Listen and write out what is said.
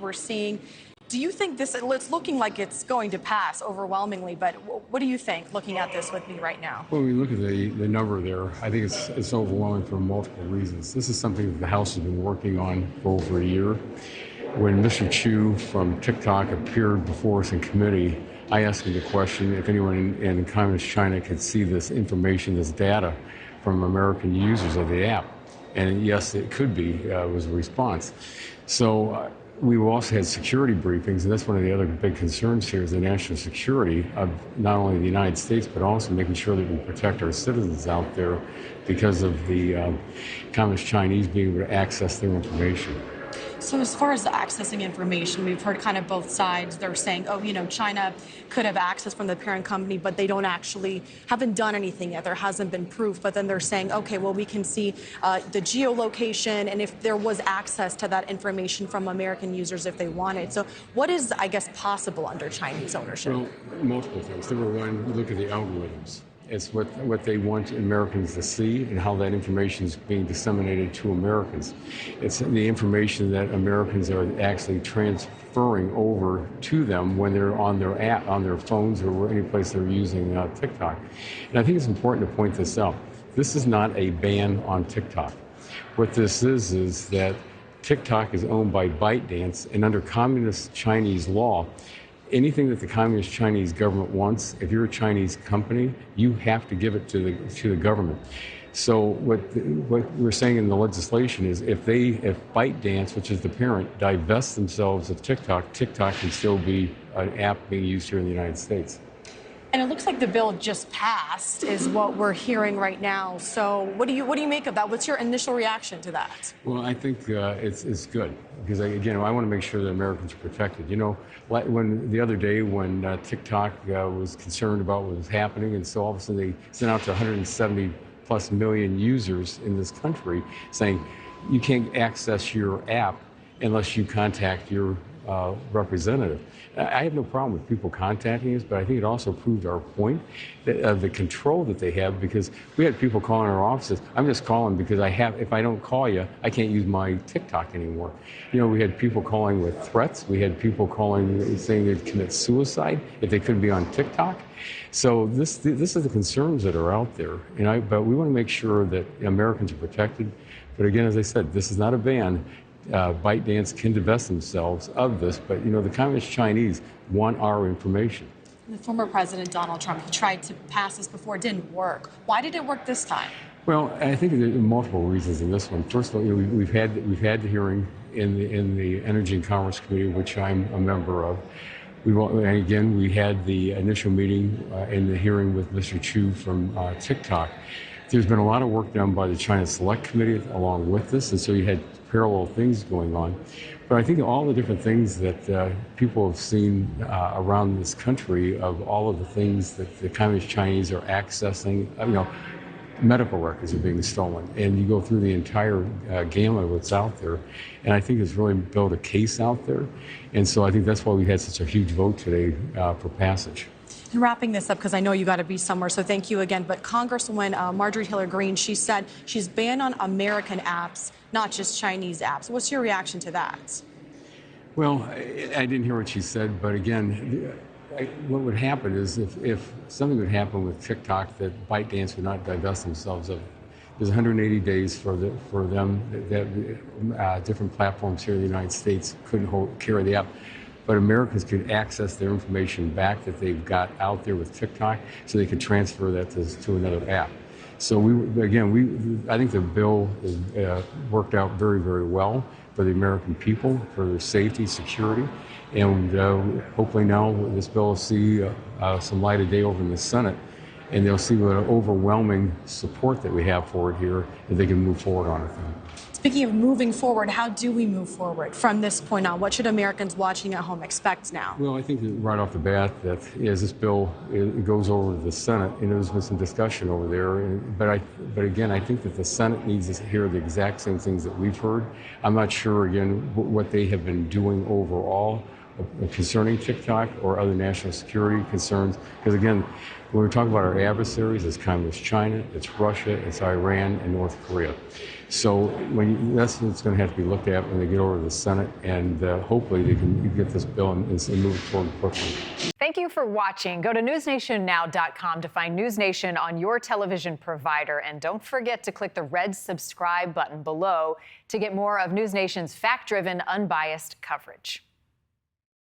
we're seeing. Do you think it's looking like it's going to pass overwhelmingly, but what do you think, looking at this with me right now? When we look at the number there, I think it's overwhelming for multiple reasons. This is something that the House has been working on for over a year. When Mr. Chu from TikTok appeared before us in committee, I asked him the question if anyone in Communist China could see this information, this data from American users of the app. And yes, it could be, was the response. So we've also had security briefings, and that's one of the other big concerns here is the national security of not only the United States, but also making sure that we protect our citizens out there because of the Communist Chinese being able to access their information. So as far as accessing information, we've heard kind of both sides. They're saying, oh, China could have access from the parent company, but they haven't done anything yet. There hasn't been proof. But then they're saying, okay, well, we can see the geolocation and if there was access to that information from American users if they wanted. So what is, I guess, possible under Chinese ownership? Well, multiple things. Number one, look at the algorithms. It's what they want Americans to see and how that information is being disseminated to Americans. It's the information that Americans are actually transferring over to them when they're on their app, on their phones, or any place they're using TikTok. And I think it's important to point this out. This is not a ban on TikTok. What this is that TikTok is owned by ByteDance, and under communist Chinese law, anything that the communist Chinese government wants, if you're a Chinese company, you have to give it to the government. So what we're saying in the legislation is if ByteDance, which is the parent, divests themselves of TikTok, TikTok can still be an app being used here in the United States. And it looks like the bill just passed, is what we're hearing right now. So what do you make of that? What's your initial reaction to that? Well, I think it's good because I want to make sure that Americans are protected. When the other day when TikTok was concerned about what was happening, and so all of a sudden they sent out to 170 plus million users in this country saying you can't access your app unless you contact your representative. I have no problem with people contacting us, but I think it also proved our point of the control that they have, because we had people calling our offices. I'm just calling because if I don't call you, I can't use my TikTok anymore. We had people calling with threats. We had people calling saying they'd commit suicide if they couldn't be on TikTok. So this is the concerns that are out there. But we want to make sure that Americans are protected. But again, as I said, this is not a ban. ByteDance can divest themselves of this, but the communist Chinese want our information. The former president Donald Trump, he tried to pass this before, it didn't work. Why did it work this time? Well, I think there are multiple reasons in this one. First of all, we've had the hearing in the Energy and Commerce Committee, which I'm a member of. And again, we had the initial meeting in the hearing with Mr. Chu from TikTok. There's been a lot of work done by the China Select Committee along with this, and so you had parallel things going on. But I think all the different things that people have seen around this country of all of the things that the Communist Chinese are accessing, medical records are being stolen, and you go through the entire gamut of what's out there, and I think it's really built a case out there, and so I think that's why we had such a huge vote today for passage. And wrapping this up, because I know you got to be somewhere, so thank you again. But Congresswoman Marjorie Taylor Greene, she said she's banned on American apps, not just Chinese apps. What's your reaction to that? Well, I didn't hear what she said, but again, what would happen is if something would happen with TikTok that ByteDance would not divest themselves of, there's 180 days for them that different platforms here in the United States couldn't carry the app. But Americans could access their information back that they've got out there with TikTok, so they could transfer that to another app. So I think the bill is worked out very, very well for the American people, for their safety, security, and hopefully now this bill will see some light of day over in the Senate, and they'll see what overwhelming support that we have for it here, that they can move forward on it. Speaking of moving forward, how do we move forward from this point on? What should Americans watching at home expect now? Well, I think right off the bat that as this bill goes over to the Senate, there's been some discussion over there. But again, I think that the Senate needs to hear the exact same things that we've heard. I'm not sure, again, what they have been doing overall concerning TikTok or other national security concerns. Because again, when we talk about our adversaries, it's Communist China, it's Russia, it's Iran, and North Korea. So that's what's going to have to be looked at when they get over to the Senate, and hopefully they can get this bill and move it forward quickly. Thank you for watching. Go to newsnationnow.com to find NewsNation on your television provider. And don't forget to click the red subscribe button below to get more of NewsNation's fact-driven, unbiased coverage.